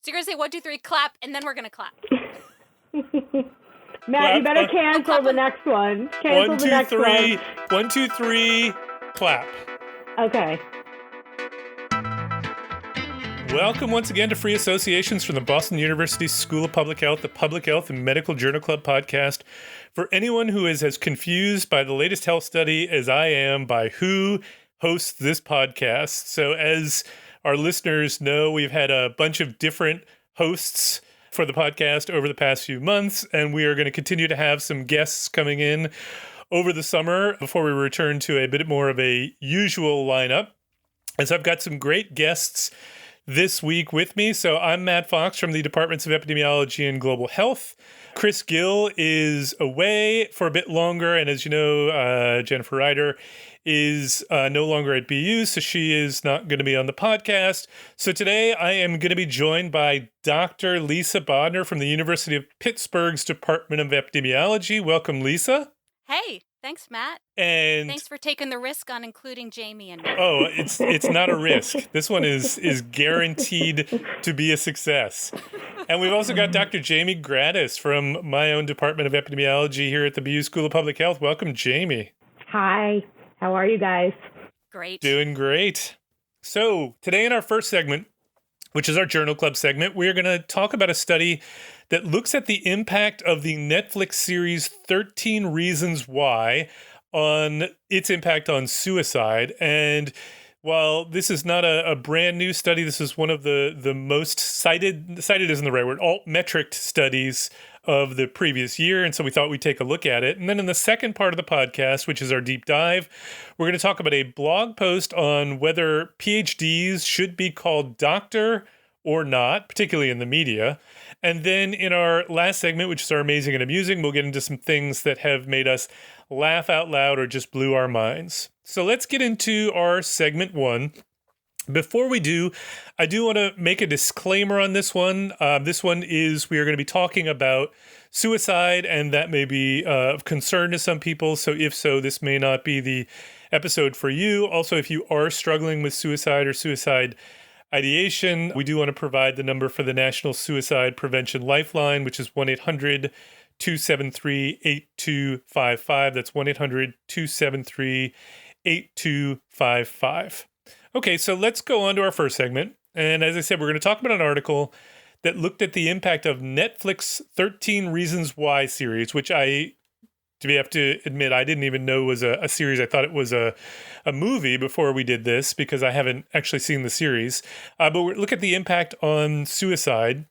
So you're going to say 1, 2, 3, clap, and then we're going to clap. Matt, you better cancel the next one. Cancel the next one. 1, 2, 3, clap. Okay. Welcome once again to Free Associations from the Boston University School of Public Health, the Public Health and Medical Journal Club podcast. For anyone who is as confused by the latest health study as I am by who hosts this podcast. So as our listeners know, we've had a bunch of different hosts for the podcast over the past few months, and we are going to continue to have some guests coming in over the summer before we return to a bit more of a usual lineup. As I've got some great guests this week with me. So I'm Matt Fox from the Departments of Epidemiology and Global Health. Chris Gill is away for a bit longer. And as you know, Jennifer Ryder is no longer at BU, so she is not going to be on the podcast. So today I am going to be joined by Dr. Lisa Bodnar from the University of Pittsburgh's Department of Epidemiology. Welcome, Lisa. Hey, thanks, Matt. And thanks for taking the risk on including Jaimie and me. Oh, it's not a risk. This one is guaranteed to be a success. And we've also got Dr. Jaimie Gradus from my own Department of Epidemiology here at the BU School of Public Health. Welcome, Jaimie. Hi. How are you guys? Great. Doing great. So today in our first segment, which is our Journal Club segment, we're going to talk about a study that looks at the impact of the Netflix series 13 Reasons Why on its impact on suicide. And while this is not a brand new study, this is one of the most cited isn't the right word, alt-metric studies of the previous year. And so we thought we'd take a look at it. And then in the second part of the podcast, which is our deep dive, we're going to talk about a blog post on whether PhDs should be called doctor or not, particularly in the media. And then in our last segment, which is our amazing and amusing, we'll get into some things that have made us laugh out loud or just blew our minds. So let's get into our segment one. Before we do, I do want to make a disclaimer on this one. This one is we are going to be talking about suicide, and that may be of concern to some people. So if so, this may not be the episode for you. Also, if you are struggling with suicide or suicide ideation, we do want to provide the number for the National Suicide Prevention Lifeline, which is 1-800-273-8255. That's 1-800-273-8255. Okay, so let's go on to our first segment. And as I said, we're going to talk about an article that looked at the impact of Netflix 13 Reasons Why series, which I have to admit, I didn't even know was a series. I thought it was a movie before we did this because I haven't actually seen the series. But we look at the impact on suicide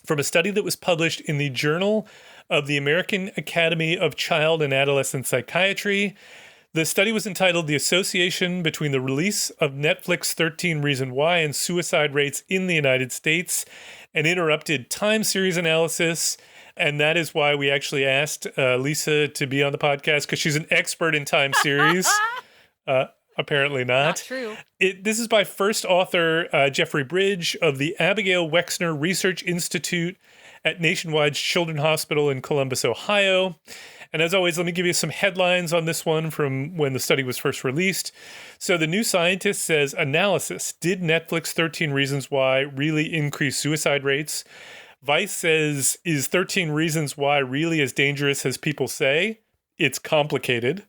from a study that was published in the Journal of the American Academy of Child and Adolescent Psychiatry. The study was entitled The Association Between the Release of Netflix 13 Reasons Why and Suicide Rates in the United States, an interrupted time series analysis. And that is why we actually asked Lisa to be on the podcast, because she's an expert in time series. Apparently not. Not true. This is by first author Jeffrey Bridge of the Abigail Wexner Research Institute at Nationwide Children's Hospital in Columbus, Ohio. And as always, let me give you some headlines on this one from when the study was first released. So the New Scientist says, analysis, did Netflix 13 Reasons Why really increase suicide rates? Vice says, is 13 Reasons Why really as dangerous as people say? It's complicated.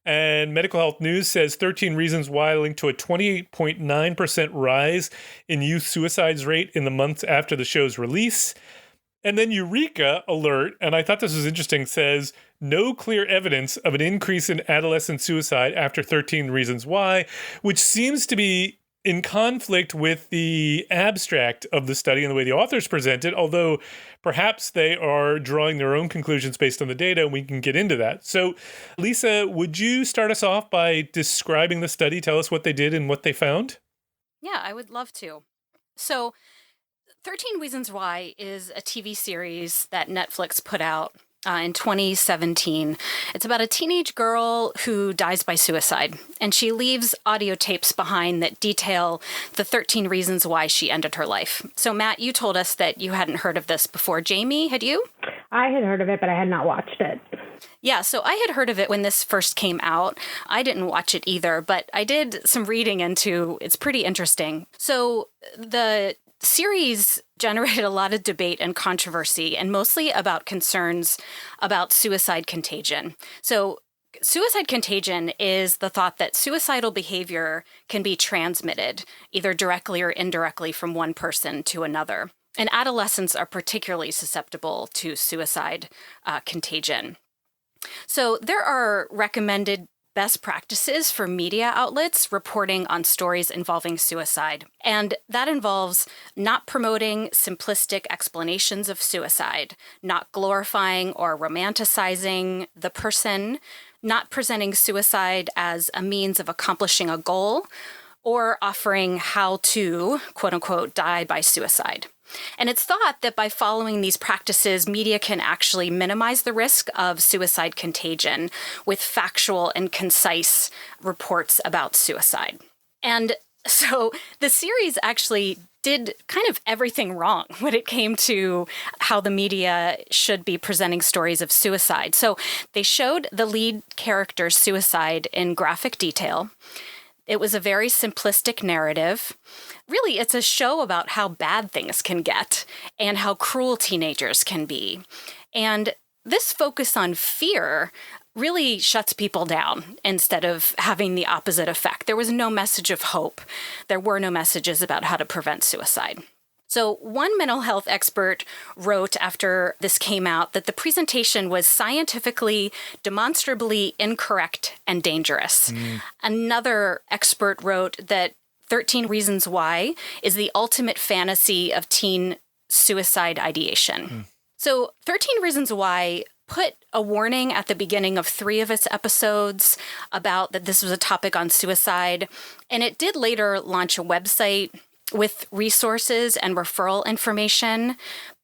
And Medical Health News says 13 Reasons Why linked to a 28.9% rise in youth suicides rate in the months after the show's release. And then Eureka Alert, and I thought this was interesting, says no clear evidence of an increase in adolescent suicide after 13 Reasons Why, which seems to be in conflict with the abstract of the study and the way the authors present it, although perhaps they are drawing their own conclusions based on the data, and we can get into that. So, Lisa, would you start us off by describing the study? Tell us what they did and what they found. Yeah, I would love to. So, 13 Reasons Why is a TV series that Netflix put out in 2017. It's about a teenage girl who dies by suicide, and she leaves audio tapes behind that detail the 13 reasons why she ended her life. So, Matt, you told us that you hadn't heard of this before. Jaimie, had you? I had heard of it, but I had not watched it. Yeah, so I had heard of it when this first came out. I didn't watch it either, but I did some reading into it's pretty interesting. So the series generated a lot of debate and controversy, and mostly about concerns about suicide contagion. So suicide contagion is the thought that suicidal behavior can be transmitted either directly or indirectly from one person to another. And adolescents are particularly susceptible to suicide contagion. So there are recommended best practices for media outlets reporting on stories involving suicide. And that involves not promoting simplistic explanations of suicide, not glorifying or romanticizing the person, not presenting suicide as a means of accomplishing a goal, or offering how to, quote unquote, die by suicide. And it's thought that by following these practices, media can actually minimize the risk of suicide contagion with factual and concise reports about suicide. And so the series actually did kind of everything wrong when it came to how the media should be presenting stories of suicide. So they showed the lead character's suicide in graphic detail. It was a very simplistic narrative. Really, it's a show about how bad things can get and how cruel teenagers can be. And this focus on fear really shuts people down instead of having the opposite effect. There was no message of hope. There were no messages about how to prevent suicide. So one mental health expert wrote after this came out that the presentation was scientifically, demonstrably incorrect and dangerous. Another expert wrote that 13 Reasons Why is the ultimate fantasy of teen suicide ideation. So 13 Reasons Why put a warning at the beginning of 3 of its episodes about that this was a topic on suicide. And it did later launch a website with resources and referral information.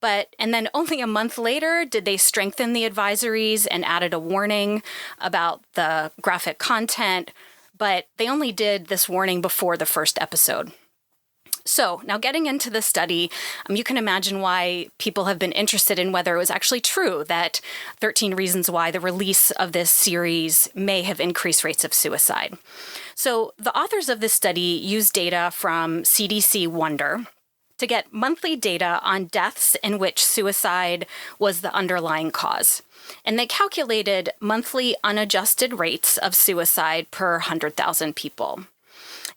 And then only a month later did they strengthen the advisories and added a warning about the graphic content. But they only did this warning before the first episode. So now getting into the study, you can imagine why people have been interested in whether it was actually true that 13 Reasons Why the release of this series may have increased rates of suicide. So the authors of this study used data from CDC Wonder to get monthly data on deaths in which suicide was the underlying cause. And they calculated monthly unadjusted rates of suicide per 100,000 people.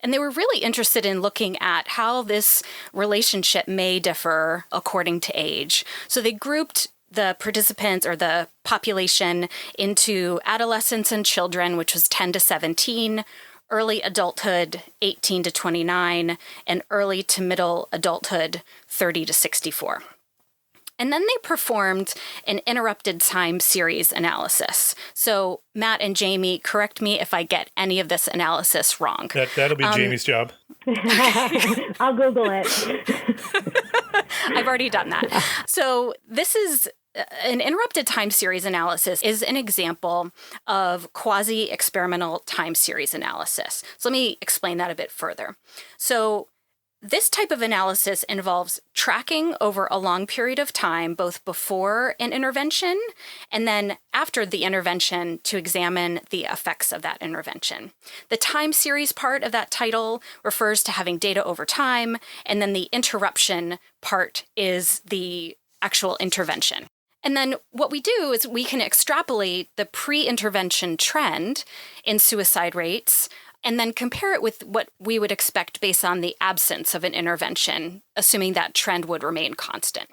And they were really interested in looking at how this relationship may differ according to age. So they grouped the participants or the population into adolescents and children, which was 10 to 17, early adulthood, 18 to 29, and early to middle adulthood, 30 to 64. And then they performed an interrupted time series analysis. So Matt and Jaimie, correct me if I get any of this analysis wrong. That'll be Jamie's job. I'll Google it. I've already done that. So this is an interrupted time series analysis is an example of quasi-experimental time series analysis. So let me explain that a bit further. So this type of analysis involves tracking over a long period of time, both before an intervention and then after the intervention to examine the effects of that intervention. The time series part of that title refers to having data over time, and then the interruption part is the actual intervention. And then what we do is we can extrapolate the pre-intervention trend in suicide rates and then compare it with what we would expect based on the absence of an intervention, assuming that trend would remain constant.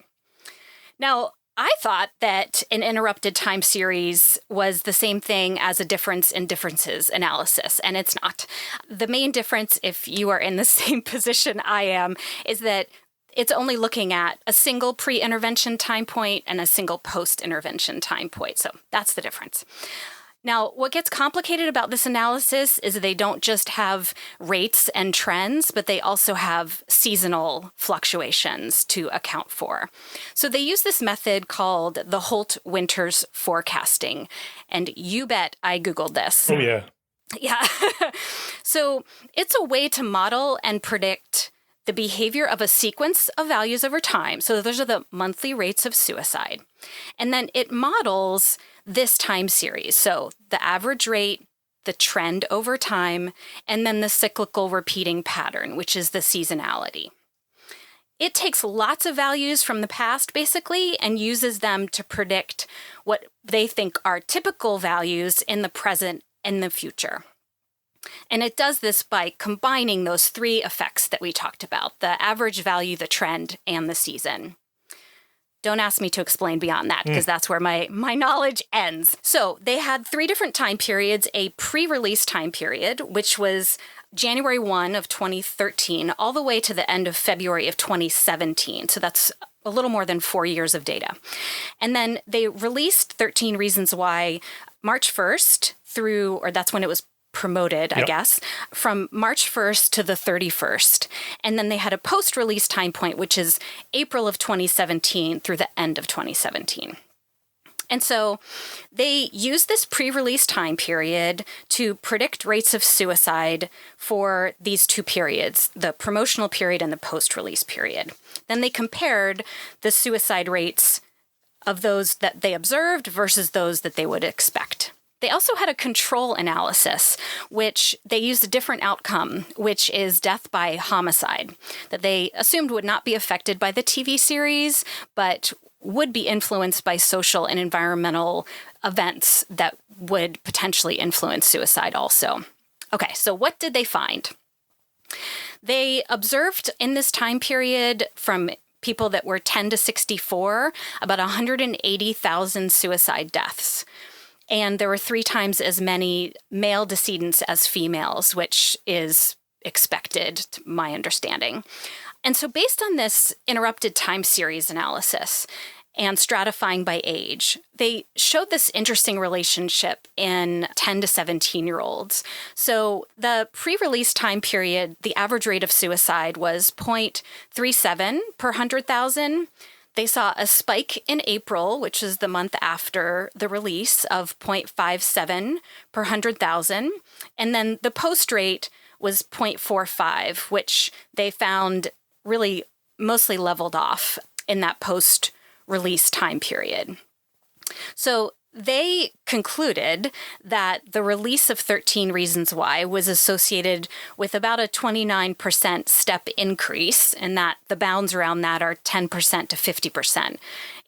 Now, I thought that an interrupted time series was the same thing as a difference in differences analysis, and it's not. The main difference, if you are in the same position I am, is that it's only looking at a single pre-intervention time point and a single post-intervention time point. So that's the difference. Now, what gets complicated about this analysis is they don't just have rates and trends, but they also have seasonal fluctuations to account for. So they use this method called the Holt-Winters forecasting. And you bet I Googled this. Oh, yeah. Yeah. So it's a way to model and predict the behavior of a sequence of values over time. So those are the monthly rates of suicide. And then it models this time series. So the average rate, the trend over time, and then the cyclical repeating pattern, which is the seasonality. it takes lots of values from the past, basically, and uses them to predict what they think are typical values in the present and the future. And it does this by combining those three effects that we talked about: the average value, the trend, and the season. Don't ask me to explain beyond that, because that's where my knowledge ends. So they had three different time periods: a pre-release time period, which was January 1 of 2013 all the way to the end of February of 2017. So that's a little more than 4 years of data. And then they released 13 Reasons Why March 1st through, or that's when it was promoted, I guess, from March 1st to the 31st. And then they had a post-release time point, which is April of 2017 through the end of 2017. And so they used this pre-release time period to predict rates of suicide for these two periods, the promotional period and the post-release period. Then they compared the suicide rates of those that they observed versus those that they would expect. They also had a control analysis, which they used a different outcome, which is death by homicide, that they assumed would not be affected by the TV series, but would be influenced by social and environmental events that would potentially influence suicide also. Okay, so what did they find? They observed in this time period from people that were 10 to 64, about 180,000 suicide deaths. And there were 3 times as many male decedents as females, which is expected, to my understanding. And so based on this interrupted time series analysis and stratifying by age, they showed this interesting relationship in 10 to 17-year-olds. So the pre-release time period, the average rate of suicide was 0.37 per 100,000. They saw a spike in April, which is the month after the release, of 0.57 per 100,000. And then the post rate was 0.45, which they found really mostly leveled off in that post-release time period. So they concluded that the release of 13 Reasons Why was associated with about a 29% step increase, and that the bounds around that are 10% to 50%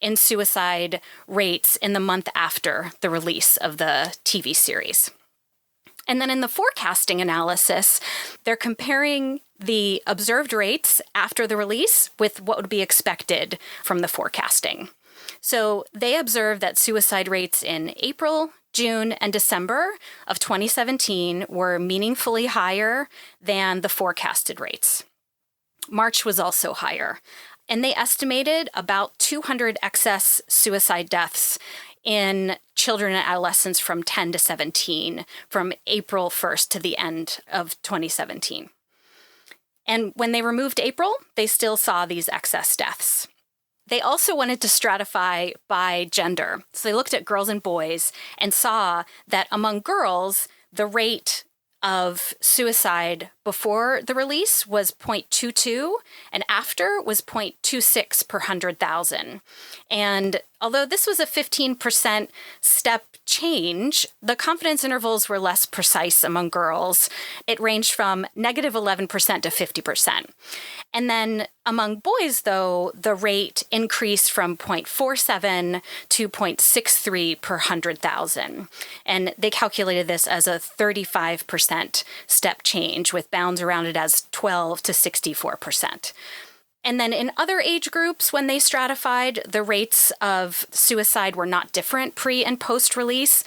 in suicide rates in the month after the release of the TV series. And then in the forecasting analysis, they're comparing the observed rates after the release with what would be expected from the forecasting. So they observed that suicide rates in April, June, and December of 2017 were meaningfully higher than the forecasted rates. March was also higher, and they estimated about 200 excess suicide deaths in children and adolescents from 10 to 17 from April 1st to the end of 2017. And when they removed April, they still saw these excess deaths. They also wanted to stratify by gender. So they looked at girls and boys and saw that among girls, the rate of suicide before the release was 0.22 and after was 0.26 per 100,000. And although this was a 15% step change, the confidence intervals were less precise among girls. It ranged from negative 11% to 50%. And then among boys, though, the rate increased from 0.47 to 0.63 per 100,000. And they calculated this as a 35% step change, with bounds around it as 12 to 64%. And then in other age groups, when they stratified, the rates of suicide were not different pre and post-release.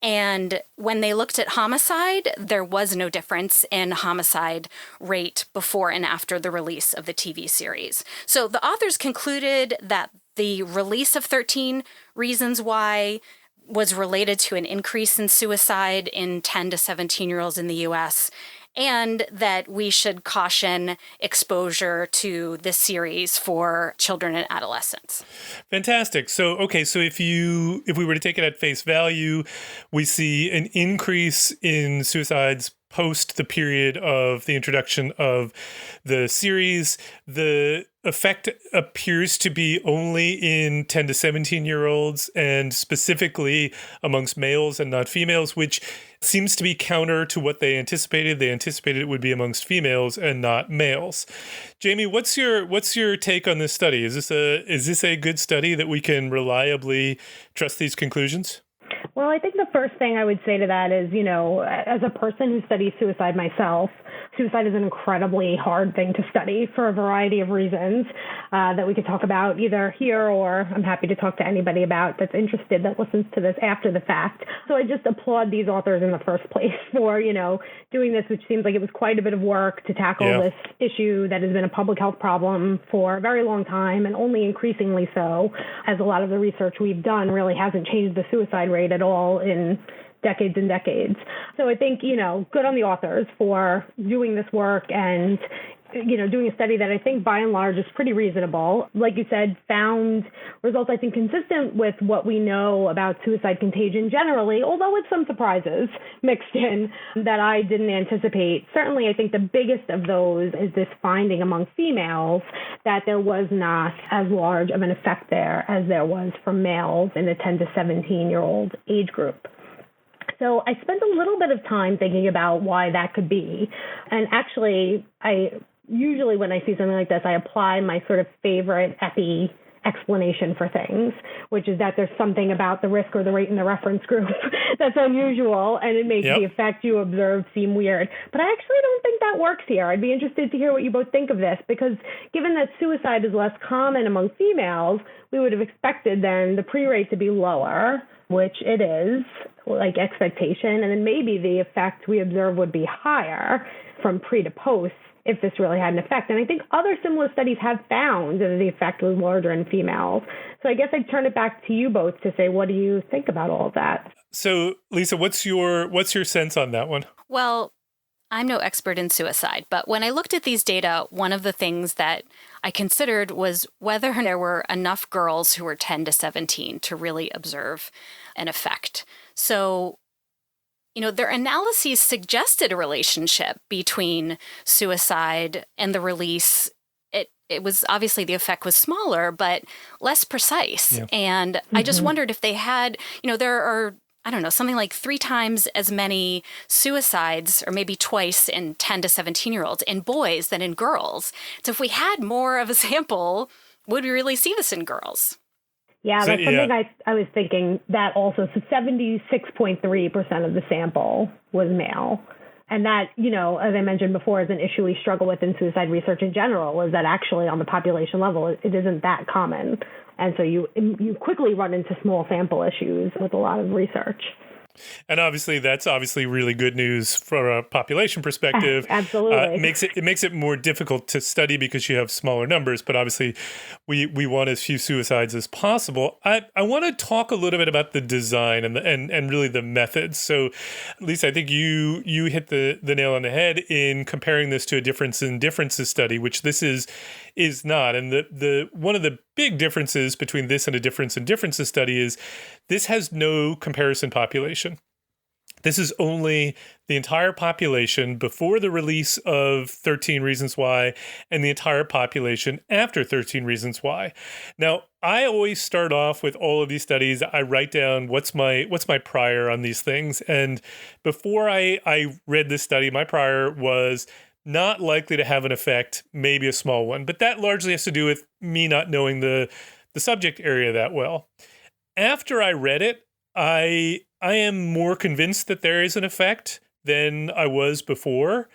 And when they looked at homicide, there was no difference in homicide rate before and after the release of the TV series. So the authors concluded that the release of 13 Reasons Why was related to an increase in suicide in 10 to 17-year-olds in the U.S., and that we should caution exposure to this series for children and adolescents. Fantastic. So, okay, so if we were to take it at face value, we see an increase in suicides post the period of the introduction of the series. The effect appears to be only in 10 to 17-year-olds and specifically amongst males and not females, which seems to be counter to what they anticipated. They anticipated it would be amongst females and not males. Jaimie, what's your take on this study? Is this a good study that we can reliably trust these conclusions? Well, I think the first thing I would say to that is, as a person who studies suicide myself, suicide is an incredibly hard thing to study for a variety of reasons that we could talk about either here or I'm happy to talk to anybody about that's interested that listens to this after the fact. So I just applaud these authors in the first place for, doing this, which seems like it was quite a bit of work to tackle this issue that has been a public health problem for a very long time and only increasingly so, as a lot of the research we've done really hasn't changed the suicide rate at all in decades and decades. So I think, good on the authors for doing this work and, doing a study that I think by and large is pretty reasonable. Like you said, found results, I think, consistent with what we know about suicide contagion generally, although with some surprises mixed in that I didn't anticipate. Certainly, I think the biggest of those is this finding among females that there was not as large of an effect there as there was for males in the 10 to 17-year-old age group. So I spent a little bit of time thinking about why that could be. And actually, usually when I see something like this, I apply my sort of favorite epi explanation for things, which is that there's something about the risk or the rate in the reference group that's unusual, and it makes the effect you observe seem weird. But I actually don't think that works here. I'd be interested to hear what you both think of this, because given that suicide is less common among females, we would have expected then the pre-rate to be lower, which it is, like expectation, and then maybe the effect we observe would be higher from pre to post if this really had an effect. And I think other similar studies have found that the effect was larger in females. So I guess I'd turn it back to you both to say, what do you think about all of that? So, Lisa, what's your sense on that one? Well, I'm no expert in suicide, but when I looked at these data, one of the things that I considered was whether there were enough girls who were 10 to 17 to really observe an effect. So, their analyses suggested a relationship between suicide and the release. It was obviously the effect was smaller, but less precise. Yeah. And I just wondered if they had, there are, something like 3 times as many suicides, or maybe twice in 10 to 17-year-olds in boys than in girls. So if we had more of a sample, would we really see this in girls? Yeah, that's something I was thinking that also. So 76.3% of the sample was male. And that, as I mentioned before, is an issue we struggle with in suicide research in general, is that actually on the population level, it isn't that common. And so you quickly run into small sample issues with a lot of research. And obviously, that's really really news from a population perspective. Absolutely. It makes it more difficult to study because you have smaller numbers, but obviously we want as few suicides as possible. I want to talk a little bit about the design and really the methods. So, Lisa, I think you hit the nail on the head in comparing this to a difference in differences study, which this is not. And the one of the big differences between this and a difference in differences study is this has no comparison population. This is only the entire population before the release of 13 Reasons Why and the entire population after 13 Reasons Why. Now, I always start off with all of these studies. I write down what's my prior on these things. And before I read this study, my prior was not likely to have an effect, maybe a small one. But that largely has to do with me not knowing the subject area that well. After I read it, I am more convinced that there is an effect than I was before,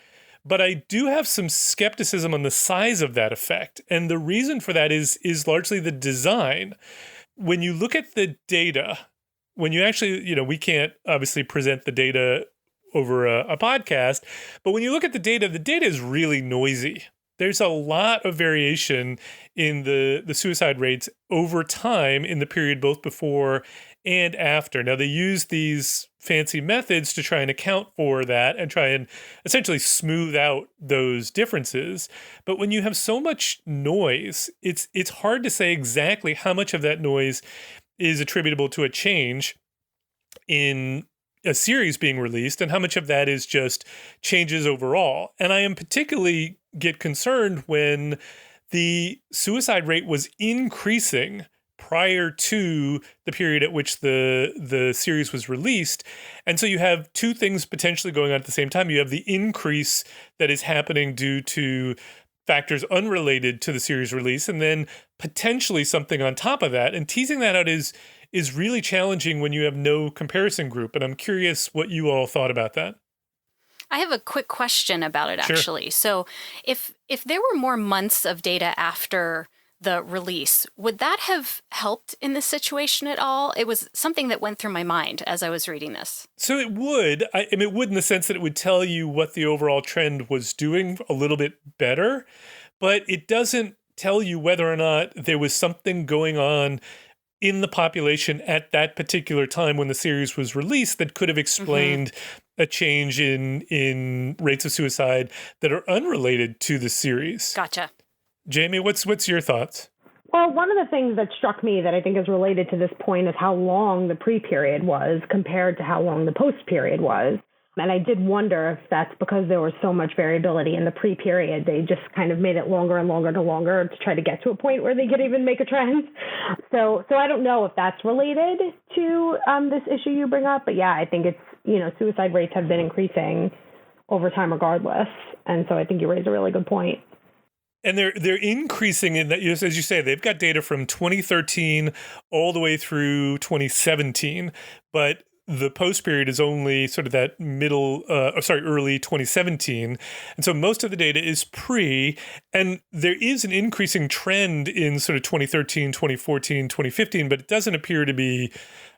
but I do have some skepticism on the size of that effect. And the reason for that is largely the design. When you look at the data, when you actually, we can't obviously present the data over a podcast, but when you look at the data is really noisy. There's a lot of variation in the suicide rates over time in the period both before and after. Now, they use these fancy methods to try and account for that and try and essentially smooth out those differences. But when you have so much noise, it's hard to say exactly how much of that noise is attributable to a change in a series being released and how much of that is just changes overall. And I am particularly get concerned when the suicide rate was increasing prior to the period at which the series was released. And so you have two things potentially going on at the same time. You have the increase that is happening due to factors unrelated to the series release, and then potentially something on top of that. And teasing that out is really challenging when you have no comparison group. And I'm curious what you all thought about that. I have a quick question about it, actually. Sure. So if there were more months of data after the release, would that have helped in this situation at all? It was something that went through my mind as I was reading this. So it would. I mean, it would in the sense that it would tell you what the overall trend was doing a little bit better, but it doesn't tell you whether or not there was something going on in the population at that particular time when the series was released that could have explained a change in rates of suicide that are unrelated to the series. Gotcha. Jaimie, what's your thoughts? Well, one of the things that struck me that I think is related to this point is how long the pre-period was compared to how long the post-period was. And I did wonder if that's because there was so much variability in the pre-period. They just kind of made it longer and longer and longer to try to get to a point where they could even make a trend. So I don't know if that's related to this issue you bring up. But yeah, I think it's, suicide rates have been increasing over time regardless. And so I think you raise a really good point. And they're increasing in that, as you say, they've got data from 2013 all the way through 2017, but the post period is only sort of that early 2017. And so most of the data is pre, and there is an increasing trend in sort of 2013, 2014, 2015, but it doesn't appear to be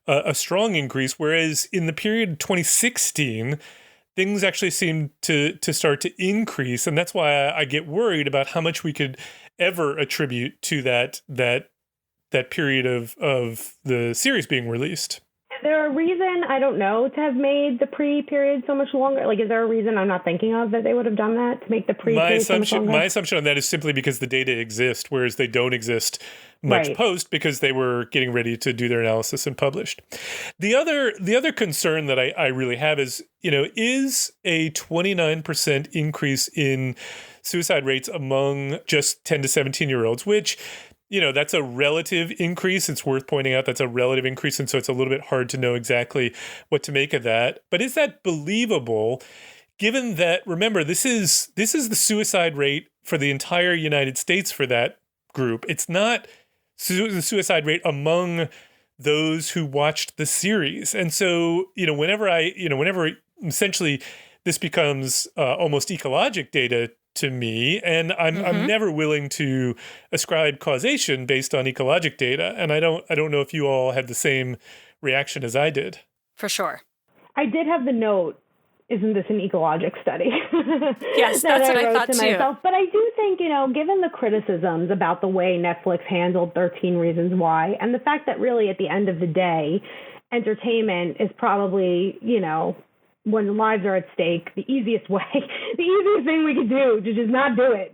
a strong increase. Whereas in the period 2016, things actually seem to start to increase. And that's why I get worried about how much we could ever attribute to that period of the series being released. Is there a reason, I don't know, to have made the pre-period so much longer? Like, is there a reason I'm not thinking of that they would have done that to make the pre-period so much longer? My assumption on that is simply because the data exist, whereas they don't exist much post because they were getting ready to do their analysis and published. The other concern that I really have is, is a 29% increase in suicide rates among just 10 to 17-year-olds, which, that's a relative increase. It's worth pointing out that's a relative increase. And so it's a little bit hard to know exactly what to make of that. But is that believable given that, remember, this is the suicide rate for the entire United States for that group. It's not the suicide rate among those who watched the series. And so, whenever essentially this becomes almost ecologic data to me, and I'm never willing to ascribe causation based on ecologic data. And I don't know if you all had the same reaction as I did. For sure. I did have the note, isn't this an ecologic study? Yes, that's what I thought too. Myself. But I do think, given the criticisms about the way Netflix handled 13 Reasons Why, and the fact that really at the end of the day, entertainment is probably, when lives are at stake, the easiest thing we could do to just not do it,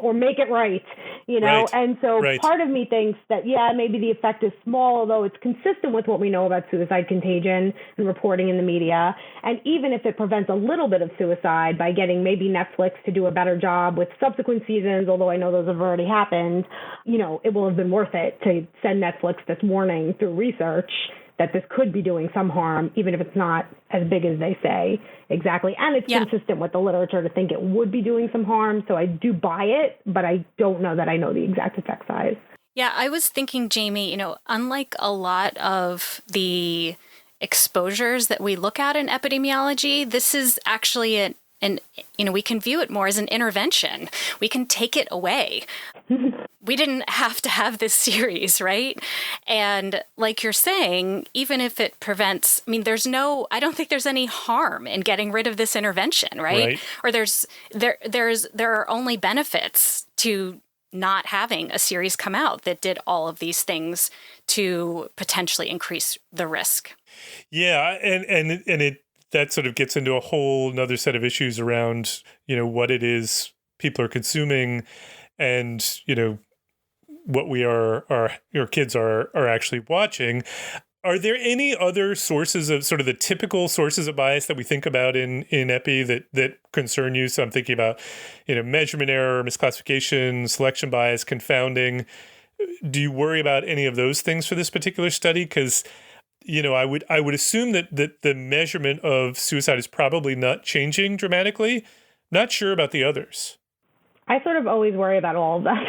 or make it right, Right. And so part of me thinks that, maybe the effect is small, although it's consistent with what we know about suicide contagion and reporting in the media. And even if it prevents a little bit of suicide by getting maybe Netflix to do a better job with subsequent seasons, although I know those have already happened, it will have been worth it to send Netflix this warning through research that this could be doing some harm, even if it's not as big as they say exactly. And it's consistent with the literature to think it would be doing some harm. So I do buy it, but I don't know that I know the exact effect size. Yeah, I was thinking, Jaimie, unlike a lot of the exposures that we look at in epidemiology, this is actually and we can view it more as an intervention. We can take it away. We didn't have to have this series, right? And like you're saying, even if it prevents, I don't think there's any harm in getting rid of this intervention, right? Or there are only benefits to not having a series come out that did all of these things to potentially increase the risk. Yeah, and it that sort of gets into a whole another set of issues around, what it is people are consuming and, what we your kids are actually watching. Are there any other sources of sort of the typical sources of bias that we think about in epi that concern you? So I'm thinking about, measurement error, misclassification, selection bias, confounding. Do you worry about any of those things for this particular study? Because, I would assume that the measurement of suicide is probably not changing dramatically. Not sure about the others. I sort of always worry about all of that.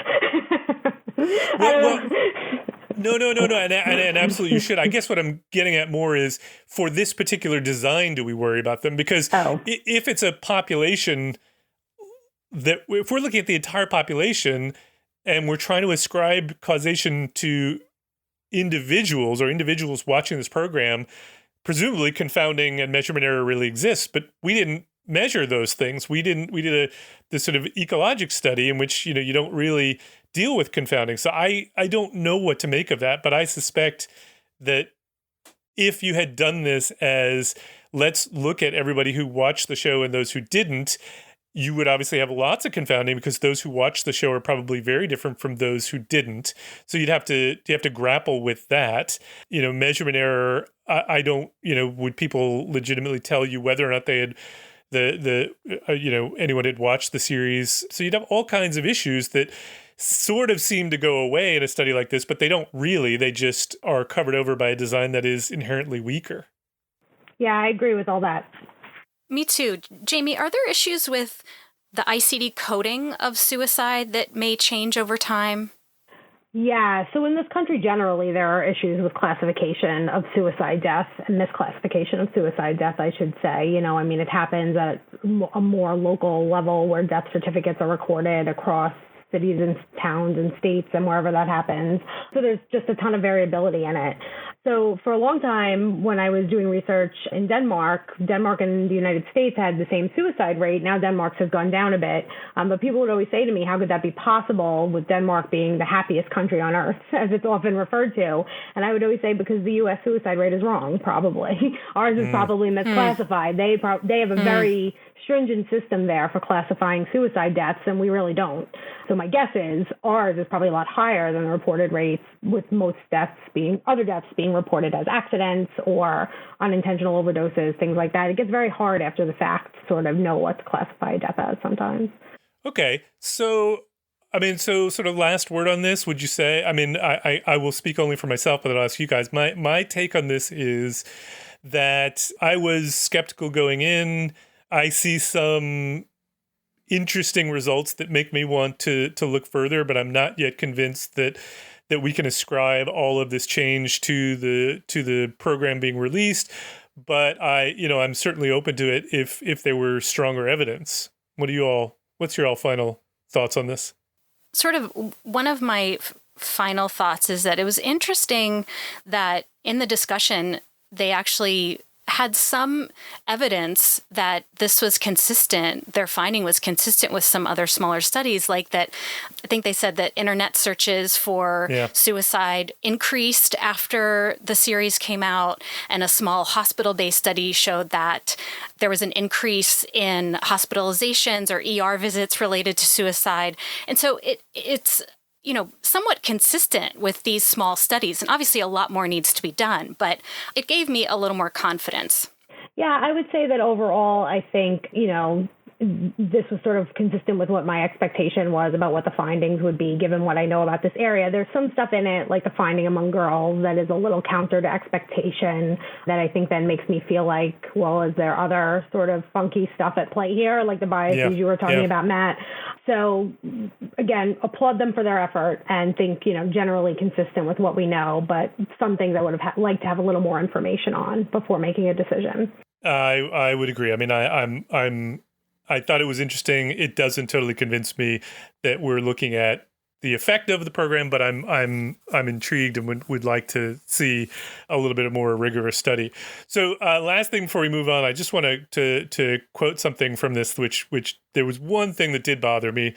No, and absolutely you should. I guess what I'm getting at more is, for this particular design, do we worry about them? Because if it's a population if we're looking at the entire population and we're trying to ascribe causation to individuals or individuals watching this program, presumably confounding and measurement error really exists, but we didn't measure those things. We did this sort of ecologic study in which, you don't really deal with confounding. So I don't know what to make of that, but I suspect that if you had done this as, let's look at everybody who watched the show and those who didn't, you would obviously have lots of confounding, because those who watched the show are probably very different from those who didn't. So you have to grapple with that. Measurement error. I don't. Would people legitimately tell you whether or not they had anyone had watched the series? So you'd have all kinds of issues that sort of seem to go away in a study like this, but they don't really. They just are covered over by a design that is inherently weaker. Yeah, I agree with all that. Me too. Jaimie, are there issues with the ICD coding of suicide that may change over time? Yeah, so in this country generally, there are issues with classification of suicide death and misclassification of suicide death, I should say. It happens at a more local level where death certificates are recorded across cities and towns and states and wherever that happens. So there's just a ton of variability in it. So for a long time, when I was doing research in Denmark and the United States had the same suicide rate. Now Denmark's has gone down a bit. But people would always say to me, how could that be possible with Denmark being the happiest country on earth, as it's often referred to? And I would always say, because the U.S. suicide rate is wrong, probably. Ours is probably misclassified. They have a very stringent system there for classifying suicide deaths, and we really don't. So my guess is ours is probably a lot higher than the reported rates, with most other deaths being reported as accidents or unintentional overdoses, things like that. It gets very hard after the fact to sort of know what to classify a death as sometimes. Okay. So sort of last word on this, would you say? I will speak only for myself, but I'll ask you guys. My take on this is that I was skeptical going in. I see some interesting results that make me want to look further, but I'm not yet convinced that we can ascribe all of this change to the program being released. But I'm certainly open to it if there were stronger evidence. What's your final thoughts on this? Sort of one of my final thoughts is that it was interesting that in the discussion, they actually had some evidence that this was consistent. Their finding was consistent with some other smaller studies, like that. I think they said that internet searches for suicide increased after the series came out, and a small hospital-based study showed that there was an increase in hospitalizations or ER visits related to suicide. And so it's somewhat consistent with these small studies. And obviously a lot more needs to be done, but it gave me a little more confidence. Yeah, I would say that overall, I think, this was sort of consistent with what my expectation was about what the findings would be, given what I know about this area. There's some stuff in it, like the finding among girls, that is a little counter to expectation, that I think then makes me feel like, well, is there other sort of funky stuff at play here, like the biases you were talking about, Matt? So again, applaud them for their effort and think, generally consistent with what we know, but some things I would have liked to have a little more information on before making a decision. I would agree. I thought it was interesting. It doesn't totally convince me that we're looking at the effect of the program, but I'm intrigued and would like to see a little bit more rigorous study. So last thing before we move on, I just want to quote something from this, which there was one thing that did bother me,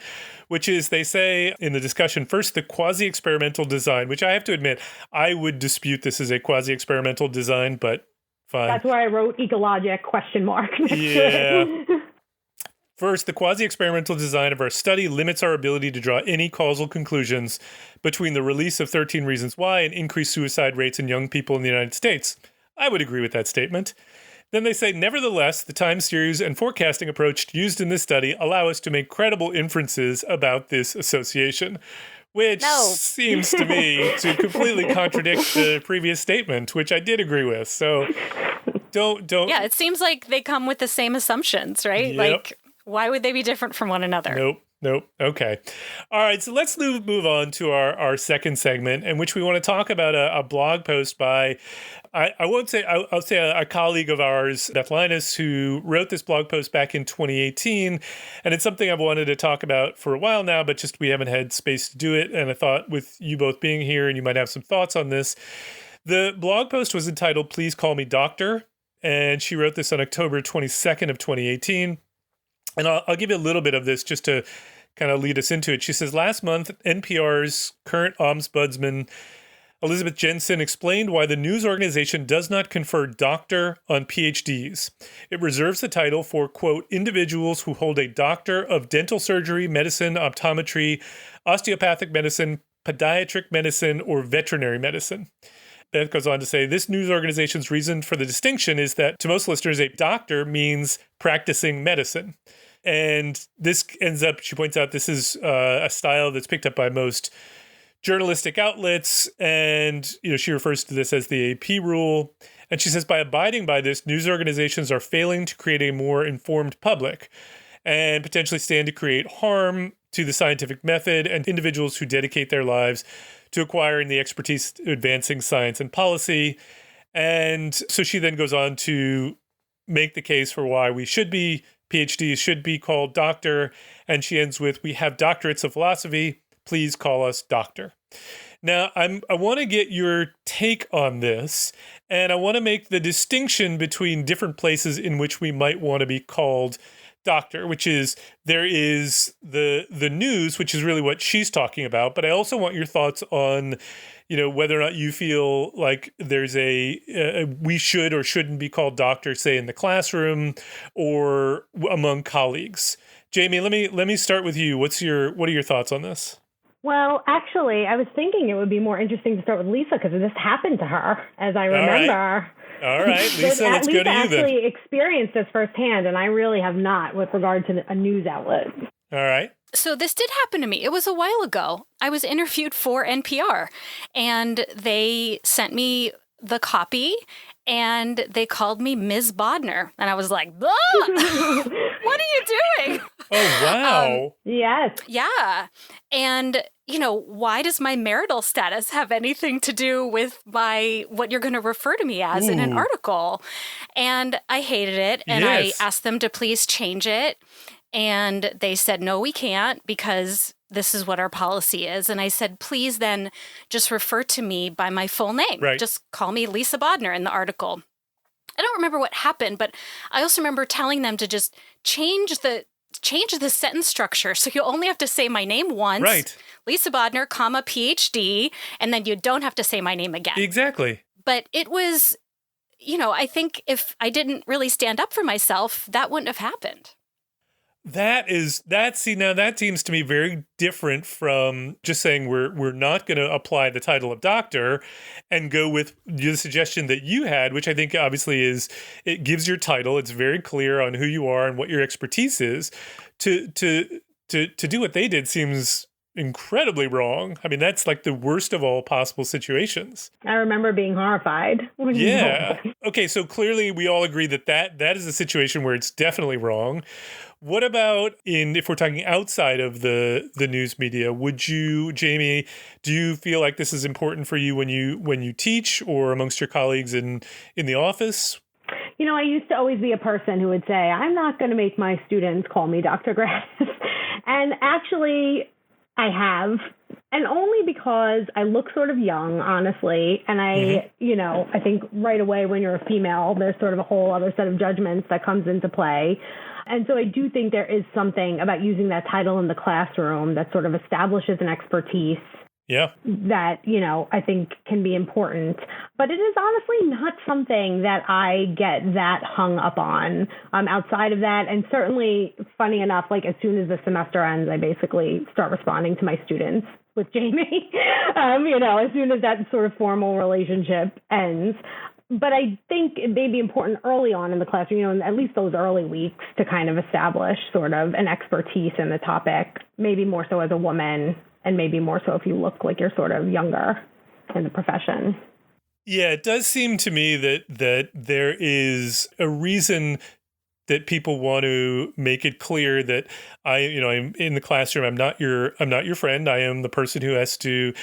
which is they say in the discussion, first, the quasi-experimental design, which I have to admit, I would dispute this as a quasi-experimental design, but fine. That's where I wrote ecologic ? Yeah. First, the quasi-experimental design of our study limits our ability to draw any causal conclusions between the release of 13 Reasons Why and increased suicide rates in young people in the United States. I would agree with that statement. Then they say, nevertheless, the time series and forecasting approach used in this study allow us to make credible inferences about this association, which seems to me to completely contradict the previous statement, which I did agree with. So don't. Yeah, it seems like they come with the same assumptions, right? Yep. Like, why would they be different from one another? Nope. Okay. All right. So let's move on to our second segment, in which we want to talk about a blog post by, I'll say a colleague of ours, Beth Linus, who wrote this blog post back in 2018. And it's something I've wanted to talk about for a while now, but just we haven't had space to do it. And I thought with you both being here and you might have some thoughts on this. The blog post was entitled, Please Call Me Doctor. And she wrote this on October 22nd of 2018. And I'll give you a little bit of this just to kind of lead us into it. She says, last month, NPR's current ombudsman, Elizabeth Jensen, explained why the news organization does not confer doctor on PhDs. It reserves the title for, quote, individuals who hold a doctor of dental surgery, medicine, optometry, osteopathic medicine, pediatric medicine, or veterinary medicine. Beth goes on to say, this news organization's reason for the distinction is that to most listeners, a doctor means practicing medicine. And this ends up, she points out, this is a style that's picked up by most journalistic outlets. And, she refers to this as the AP rule. And she says, by abiding by this, news organizations are failing to create a more informed public and potentially stand to create harm to the scientific method and individuals who dedicate their lives to acquiring the expertise advancing science and policy. And so she then goes on to make the case for why PhDs should be called doctor. And she ends with, we have doctorates of philosophy. Please call us doctor. Now, I want to get your take on this, and I want to make the distinction between different places in which we might want to be called doctor, which is there is the news, which is really what she's talking about. But I also want your thoughts on, whether or not you feel like there's we should or shouldn't be called doctor, say in the classroom or among colleagues. Jaimie, let me start with you. What are your thoughts on this? Well, actually, I was thinking it would be more interesting to start with Lisa because this happened to her, as I remember. All right, Lisa, let's go to you then. Lisa actually experienced this firsthand, and I really have not with regard to a news outlet. All right. So this did happen to me. It was a while ago. I was interviewed for NPR, and they sent me the copy, and they called me Ms. Bodnar. And I was like, what are you doing? Oh, wow. Yes. Yeah. And, why does my marital status have anything to do with what you're going to refer to me as in an article? And I hated it. And I asked them to please change it. And they said, no, we can't because this is what our policy is. And I said, please then just refer to me by my full name. Right. Just call me Lisa Bodnar in the article. I don't remember what happened, but I also remember telling them to just change the sentence structure. So you only have to say my name once. Right. Lisa Bodnar, comma, PhD, and then you don't have to say my name again. Exactly. But it was, I think if I didn't really stand up for myself, that wouldn't have happened. That seems to me very different from just saying we're not going to apply the title of doctor and go with the suggestion that you had, which I think obviously it gives your title. It's very clear on who you are and what your expertise is. To do what they did seems incredibly wrong. I mean, that's like the worst of all possible situations. I remember being horrified. Yeah. Okay, so clearly we all agree that is a situation where it's definitely wrong. What about if we're talking outside of the news media, Jaimie, do you feel like this is important for you when you teach or amongst your colleagues in the office? I used to always be a person who would say, I'm not going to make my students call me Dr. Gradus. And actually, I have. And only because I look sort of young, honestly. And I think right away when you're a female, there's sort of a whole other set of judgments that comes into play. And so I do think there is something about using that title in the classroom that sort of establishes an expertise Yeah. that, I think can be important. But it is honestly not something that I get that hung up on outside of that. And certainly, funny enough, like as soon as the semester ends, I basically start responding to my students with Jaimie, as soon as that sort of formal relationship ends. But I think it may be important early on in the classroom, in at least those early weeks, to kind of establish sort of an expertise in the topic, maybe more so as a woman, and maybe more so if you look like you're sort of younger in the profession. Yeah, it does seem to me that there is a reason that people want to make it clear that I'm in the classroom. I'm not your friend. I am the person who has to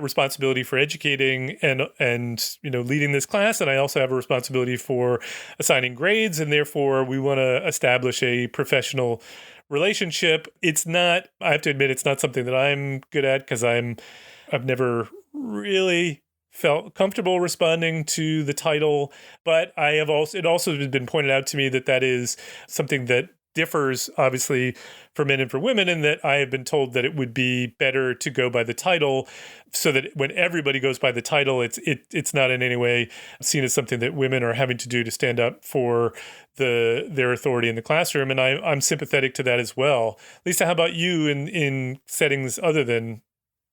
responsibility for educating and leading this class, and I also have a responsibility for assigning grades, and therefore we want to establish a professional relationship. It's not. I have to admit, it's not something that I'm good at because I've never really felt comfortable responding to the title, but it also has been pointed out to me that is something that differs obviously for men and for women, and that I have been told that it would be better to go by the title, so that when everybody goes by the title, it's not in any way seen as something that women are having to do to stand up for their authority in the classroom. And I'm sympathetic to that as well. Lisa, how about you in settings other than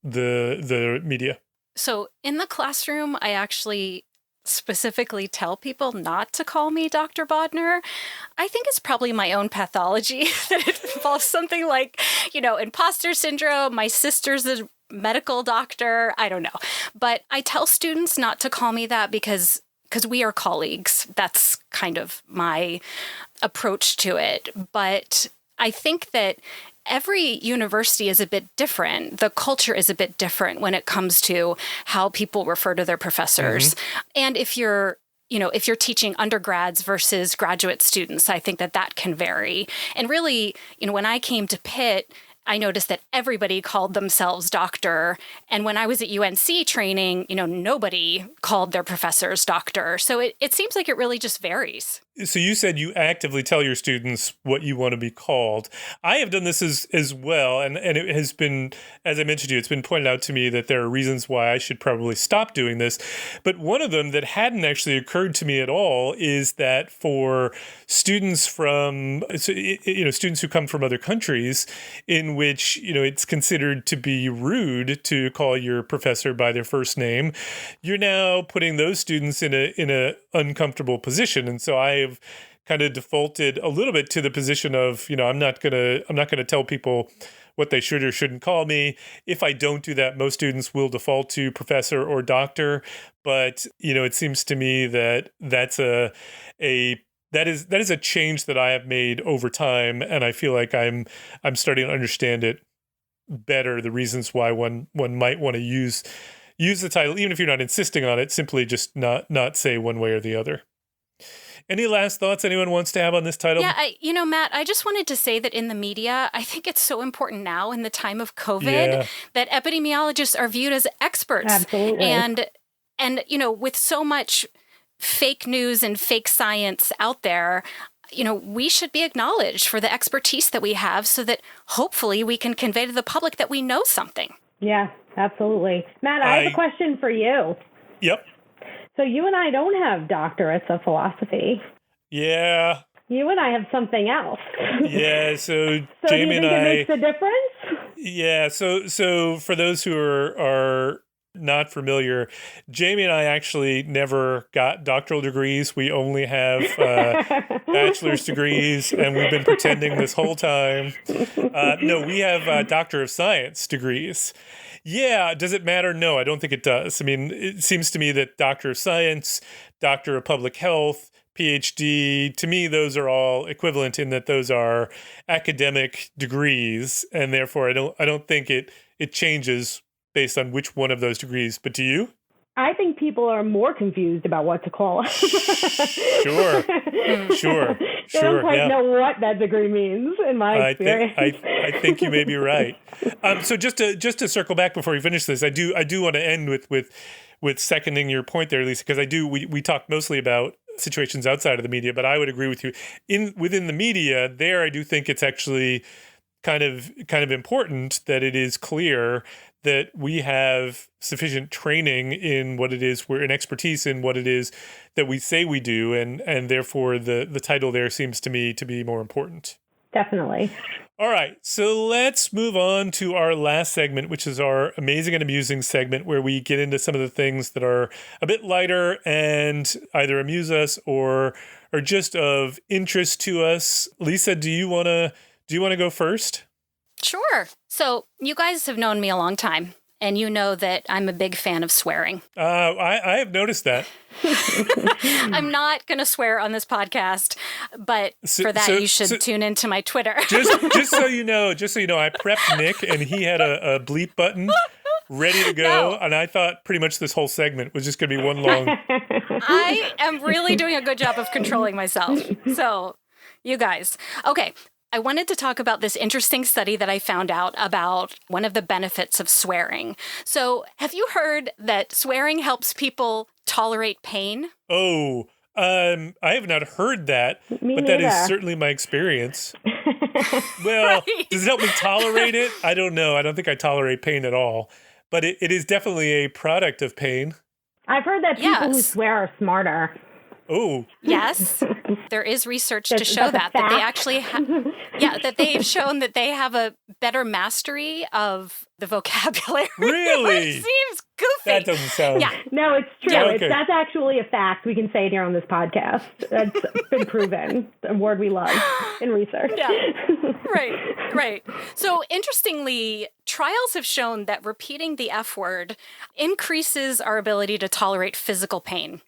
the media? So in the classroom, I actually specifically tell people not to call me Dr. Bodnar. I think it's probably my own pathology that it involves something like, imposter syndrome. My sister's a medical doctor. I don't know. But I tell students not to call me that because we are colleagues. That's kind of my approach to it. But I think that every university is a bit different. The culture is a bit different when it comes to how people refer to their professors. Mm-hmm. And if you're teaching undergrads versus graduate students, I think that can vary. And really, when I came to Pitt, I noticed that everybody called themselves doctor. And when I was at UNC training, nobody called their professors doctor. So it seems like it really just varies. So you said you actively tell your students what you want to be called. I have done this as well, and it has been, as I mentioned to you, it's been pointed out to me that there are reasons why I should probably stop doing this. But one of them that hadn't actually occurred to me at all is that for students students who come from other countries, in which it's considered to be rude to call your professor by their first name, you're now putting those students in a uncomfortable position, and so I have kind of defaulted a little bit to the position of, I'm not gonna tell people what they should or shouldn't call me. If I don't do that, most students will default to professor or doctor. But it seems to me that that is a change that I have made over time, and I feel like I'm starting to understand it better. The reasons why one might want to use the title, even if you're not insisting on it, simply just not say one way or the other. Any last thoughts anyone wants to have on this title? Yeah, Matt, I just wanted to say that in the media, I think it's so important now in the time of COVID that epidemiologists are viewed as experts. Absolutely. And with so much fake news and fake science out there, we should be acknowledged for the expertise that we have so that hopefully we can convey to the public that we know something. Yeah, absolutely. Matt, I have a question for you. Yep. So you and I don't have doctorates of philosophy. Yeah. You and I have something else. Yeah, so So Jaimie do you think it makes a difference? Yeah, so for those who are not familiar, Jaimie and I actually never got doctoral degrees. We only have bachelor's degrees, and we've been pretending this whole time. No, we have Doctor of Science degrees. Yeah, does it matter? No, I don't think it does. I mean, it seems to me that Doctor of Science, Doctor of Public Health, PhD, to me, those are all equivalent in that those are academic degrees, and therefore I don't think it changes based on which one of those degrees. But do you? I think people are more confused about what to call it. Sure. They don't quite know what that degree means, in my experience. I think you may be right. So just to circle back before we finish this, I do want to end with seconding your point there, Lisa, because we talked mostly about situations outside of the media, but I would agree with you. Within the media, there I do think it's actually kind of important that it is clear that we have sufficient training in what it is, we're an expertise in what it is that we say we do, and therefore the title there seems to me to be more important. Definitely. All right, so let's move on to our last segment, which is our amazing and amusing segment, where we get into some of the things that are a bit lighter and either amuse us or are just of interest to us. Lisa, do you want to go first? Sure. So you guys have known me a long time, and you know that I'm a big fan of swearing. I have noticed that. I'm not going to swear on this podcast, but for that, you should tune into my Twitter. just so you know, I prepped Nick, and he had a bleep button ready to go, and I thought pretty much this whole segment was just going to be one long... I am really doing a good job of controlling myself. So, you guys. Okay. I wanted to talk about this interesting study that I found out about one of the benefits of swearing. So, have you heard that swearing helps people tolerate pain? Oh, I have not heard that, but that is certainly my experience. Well, right. Does it help me tolerate it? I don't know. I don't think I tolerate pain at all, but it is definitely a product of pain. I've heard that people who swear are smarter. Oh. Yes. There is research to show that they actually that they've shown that they have a better mastery of the vocabulary. Really? Which seems goofy. That doesn't sound... Yeah. No, it's true. Yeah, okay. That's actually a fact. We can say it here on this podcast. That's been proven. A word we love in research. Yeah. Right. So interestingly, trials have shown that repeating the F word increases our ability to tolerate physical pain.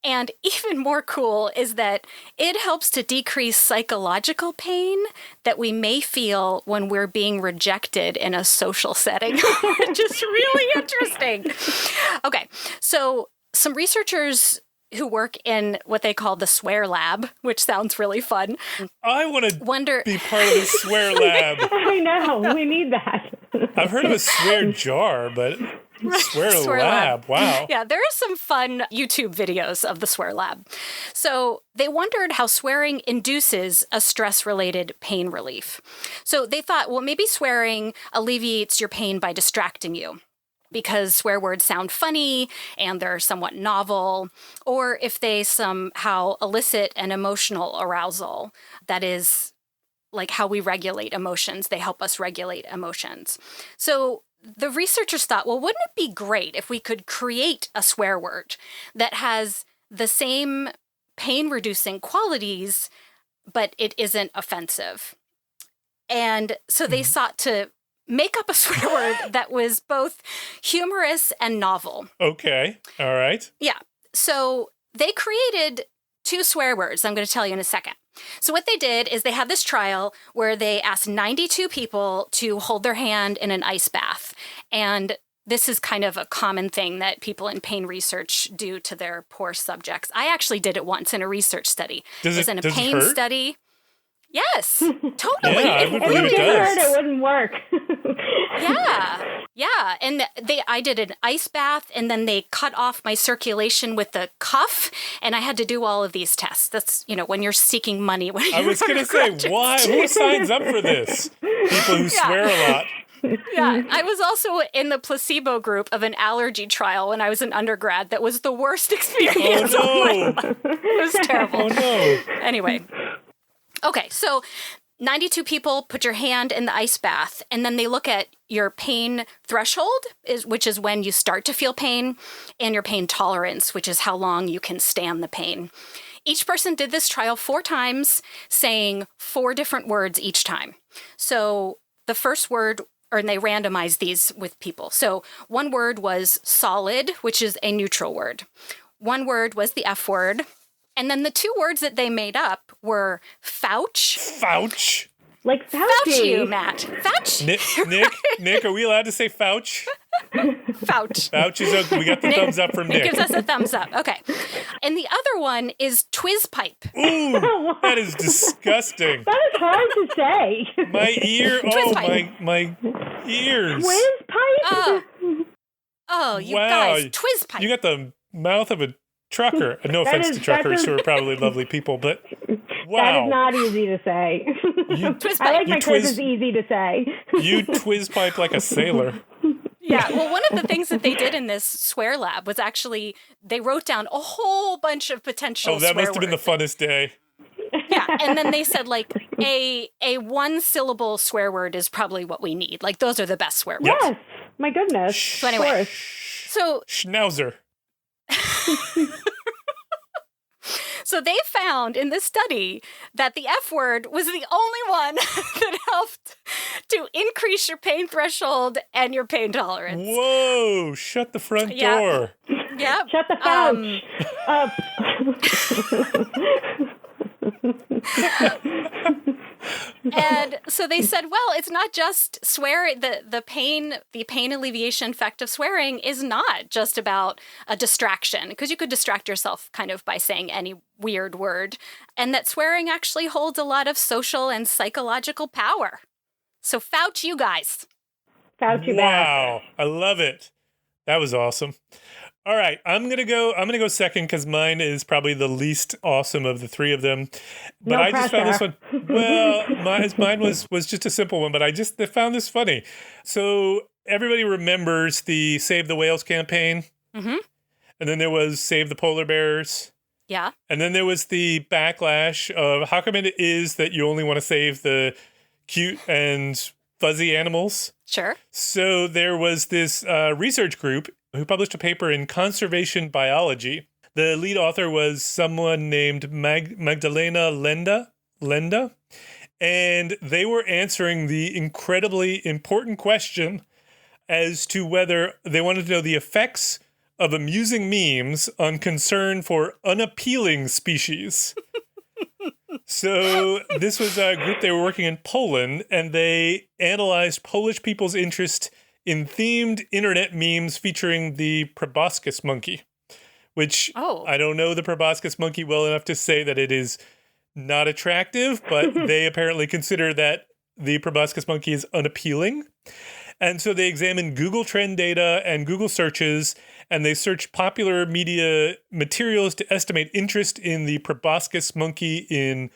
And even more cool is that it helps to decrease psychological pain that we may feel when we're being rejected in a social setting, which is really interesting. Okay, so some researchers who work in what they call the swear lab, which sounds really fun. I want to be part of the swear lab. I know, we need that. I've heard of a swear jar, but... Swear lab. Wow. Yeah, there are some fun YouTube videos of the swear lab. So they wondered how swearing induces a stress-related pain relief. So they thought, well, maybe swearing alleviates your pain by distracting you, because swear words sound funny and they're somewhat novel, or if they somehow elicit an emotional arousal. That is like how we regulate emotions. They help us regulate emotions. So the researchers thought, well, wouldn't it be great if we could create a swear word that has the same pain-reducing qualities, but it isn't offensive? And so they sought to make up a swear word that was both humorous and novel. Okay. All right. Yeah. So they created two swear words I'm going to tell you in a second. So what they did is they had this trial where they asked 92 people to hold their hand in an ice bath. And this is kind of a common thing that people in pain research do to their poor subjects. I actually did it once in a research study. It was in a pain study. Yes, totally. Yeah, I would believe it does. It wouldn't work. Yeah. And I did an ice bath, and then they cut off my circulation with the cuff, and I had to do all of these tests. That's, when you're seeking money. I was going to say, why? Who signs up for this? People who swear a lot. Yeah, I was also in the placebo group of an allergy trial when I was an undergrad. That was the worst experience of my life. It was terrible. Oh, no. Anyway. Okay, so 92 people put your hand in the ice bath, and then they look at your pain threshold, which is when you start to feel pain, and your pain tolerance, which is how long you can stand the pain. Each person did this trial 4 times, saying 4 different words each time. So the first word, and they randomized these with people. So one word was solid, which is a neutral word. One word was the F word. And then the 2 words that they made up were fouch. Fouch? Like Fauci. Fouch you, Matt. Fouch. Nick, are we allowed to say fouch? Fouch. Fouch is okay. We got the thumbs up from Nick. Nick gives us a thumbs up. Okay. And the other one is twizpipe. Ooh, that is disgusting. That is hard to say. My ear. My ears. Twizpipe? Oh, you wow. guys. Twizpipe. You got the mouth of a trucker. No offense to truckers who are probably lovely people, but wow. That is not easy to say. I like my quizzes easy to say. You twizpipe like a sailor. Yeah, well, one of the things that they did in this swear lab was actually they wrote down a whole bunch of potential swear words. Oh, that must have been the funnest day. Yeah, and then they said, like, a one-syllable swear word is probably what we need. Like, those are the best swear words. Yes, my goodness. So anyway, Schnauzer. So they found in this study that the F word was the only one that helped to increase your pain threshold and your pain tolerance. Whoa, shut the front door. Yeah. Shut the couch up. And so they said, well, it's not just swear. The pain alleviation effect of swearing is not just about a distraction, because you could distract yourself kind of by saying any weird word, and that swearing actually holds a lot of social and psychological power. So Fouch, you guys. Fouch, you Wow, I love it. That was awesome. All right, I'm gonna go second because mine is probably the least awesome of the three of them. But I just found this one. Well, mine was just a simple one, but I found this funny. So everybody remembers the Save the Whales campaign, and then there was Save the Polar Bears. Yeah, and then there was the backlash of how come it is that you only want to save the cute and fuzzy animals. Sure. So there was this research group who published a paper in Conservation Biology. The lead author was someone named Magdalena Lenda, and they were answering the incredibly important question as to whether they wanted to know the effects of amusing memes on concern for unappealing species. So this was a group, they were working in Poland, and they analyzed Polish people's interest in themed internet memes featuring the proboscis monkey, which I don't know the proboscis monkey well enough to say that it is not attractive, but they apparently consider that the proboscis monkey is unappealing. And so they examined Google Trend data and Google searches, and they searched popular media materials to estimate interest in the proboscis monkey in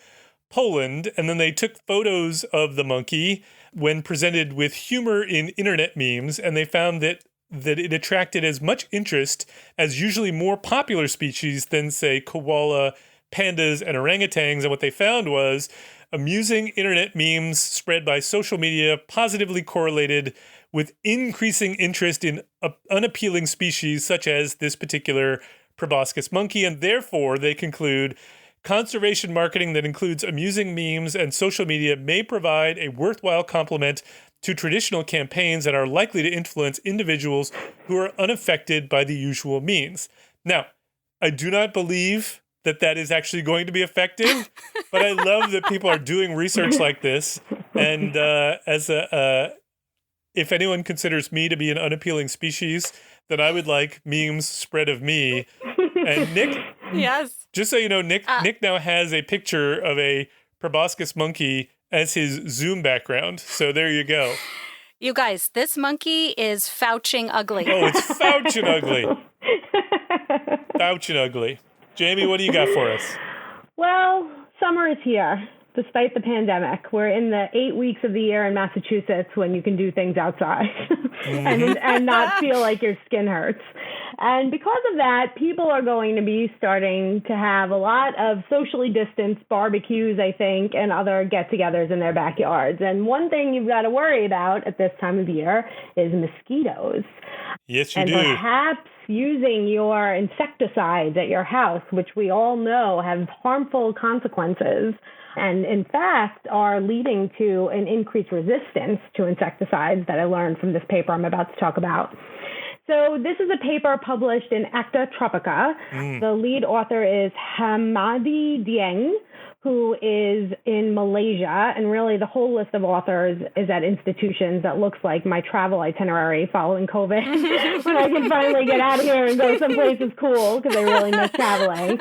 Poland. And then they took photos of the monkey when presented with humor in internet memes, and they found that it attracted as much interest as usually more popular species than, say, koala, pandas, and orangutans. And what they found was amusing internet memes spread by social media positively correlated with increasing interest in unappealing species such as this particular proboscis monkey. And therefore, they conclude, conservation marketing that includes amusing memes and social media may provide a worthwhile complement to traditional campaigns that are likely to influence individuals who are unaffected by the usual means. Now, I do not believe that is actually going to be effective, but I love that people are doing research like this. And if anyone considers me to be an unappealing species, then I would like memes spread of me. And Nick, yes, just so you know, Nick now has a picture of a proboscis monkey as his Zoom background. So there you go. You guys, this monkey is fouching ugly. Oh, it's fouching ugly. Fouching ugly. Jaimie, what do you got for us? Well, summer is here, despite the pandemic. We're in the 8 weeks of the year in Massachusetts when you can do things outside and not feel like your skin hurts. And because of that, people are going to be starting to have a lot of socially distanced barbecues, I think, and other get-togethers in their backyards. And one thing you've got to worry about at this time of year is mosquitoes. Yes, you do. And perhaps using your insecticides at your house, which we all know have harmful consequences, and in fact are leading to an increased resistance to insecticides that I learned from this paper I'm about to talk about. So this is a paper published in Acta Tropica. The lead author is Hamadi Dieng who is in Malaysia, and really the whole list of authors is at institutions that looks like my travel itinerary following COVID, when I can finally get out of here and go someplace that's cool, because I really miss traveling.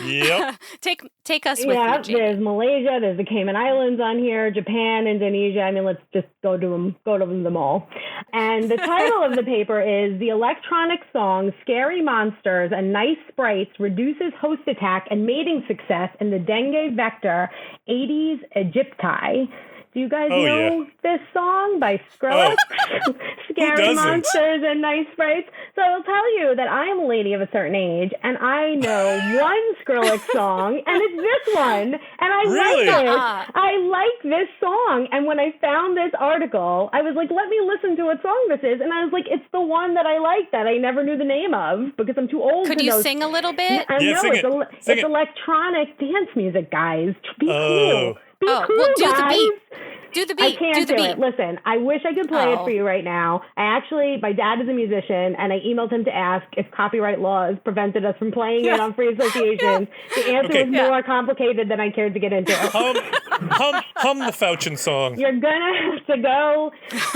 Yep. Take us with you, Jaimie. There's Malaysia, there's the Cayman Islands on here, Japan, Indonesia. I mean, let's just go to them all. And the title of the paper is "The Electronic Song Scary Monsters and Nice Sprites Reduces Host Attack and Mating Success in the Dengue Vector Aedes aegypti." Do you guys know this song by Skrillex? Scary Monsters and Nice Sprites. So I will tell you that I am a lady of a certain age, and I know one Skrillex song, and it's this one. And I like it. I like this song. And when I found this article, I was like, let me listen to what song this is. And I was like, it's the one that I like that I never knew the name of because I'm too old to know. Could you sing a little bit? I know. It's electronic dance music, guys. Be cool. Be cool, well, do guys. the beat. Do the beat. I can't do it. Listen, I wish I could play it for you right now. My dad is a musician, and I emailed him to ask if copyright laws prevented us from playing it on free associations. The answer was more complicated than I cared to get into. Hum the Fouchin song. You're going to have to go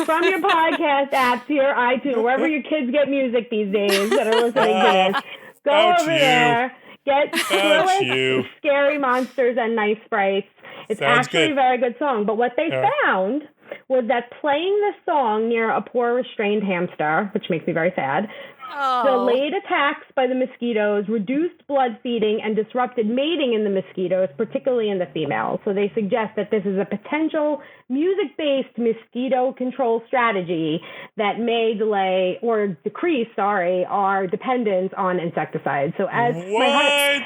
from your podcast app to your iTunes, wherever your kids get music these days that are listening to this. Go over there. Get Skrillex, Scary Monsters and Nice Sprites. It's actually a very good song. But what they found was that playing this song near a poor restrained hamster, which makes me very sad, delayed attacks by the mosquitoes, reduced blood feeding, and disrupted mating in the mosquitoes, particularly in the females. So they suggest that this is a potential music-based mosquito control strategy that may delay or decrease, our dependence on insecticides. So as I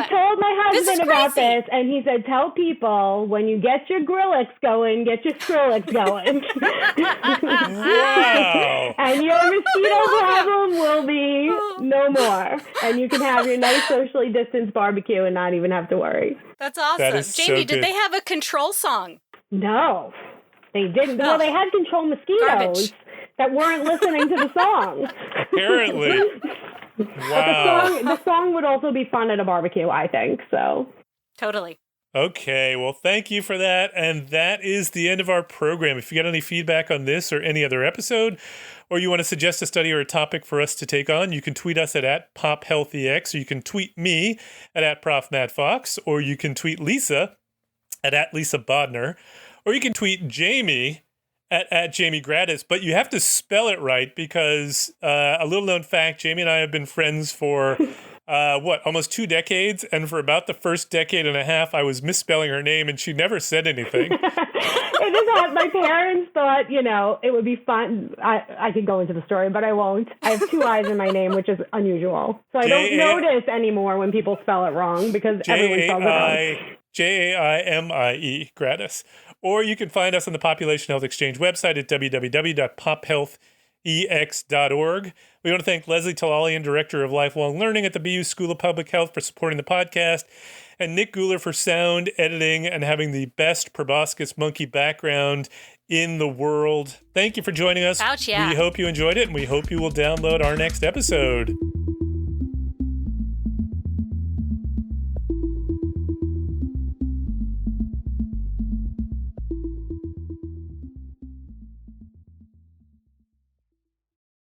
told my husband about this, and he said, tell people when you get your Grillix going, get your Skrillex going. Wow. And your mosquito problem will be no more. And you can have your nice socially distanced barbecue and not even have to worry. That's awesome. That is Jaimie, did they have a control song? No, they didn't. Well, they had control mosquitoes that weren't listening to the song. Apparently. Wow. The song would also be fun at a barbecue, I think. So totally. Okay, well, thank you for that. And that is the end of our program. If you got any feedback on this or any other episode, or you want to suggest a study or a topic for us to take on, you can tweet us at @PopHealthEX, or you can tweet me at @ProfMattFox, or you can tweet Lisa at Lisa Bodnar, or you can tweet Jaimie at Jaimie Gradus, but you have to spell it right because a little known fact, Jaimie and I have been friends for almost 2 decades, and for about the first decade and a half, I was misspelling her name, and she never said anything. It is that my parents thought, it would be fun. I could go into the story, but I won't. I have 2 I's in my name, which is unusual. So I don't notice anymore when people spell it wrong because everyone spells it wrong. Jaimie, Gradus. Or you can find us on the Population Health Exchange website at www.pophealthex.org. We want to thank Leslie Talalian, Director of Lifelong Learning at the BU School of Public Health, for supporting the podcast, and Nick Guler for sound, editing, and having the best proboscis monkey background in the world. Thank you for joining us. Ouch, yeah. We hope you enjoyed it, and we hope you will download our next episode.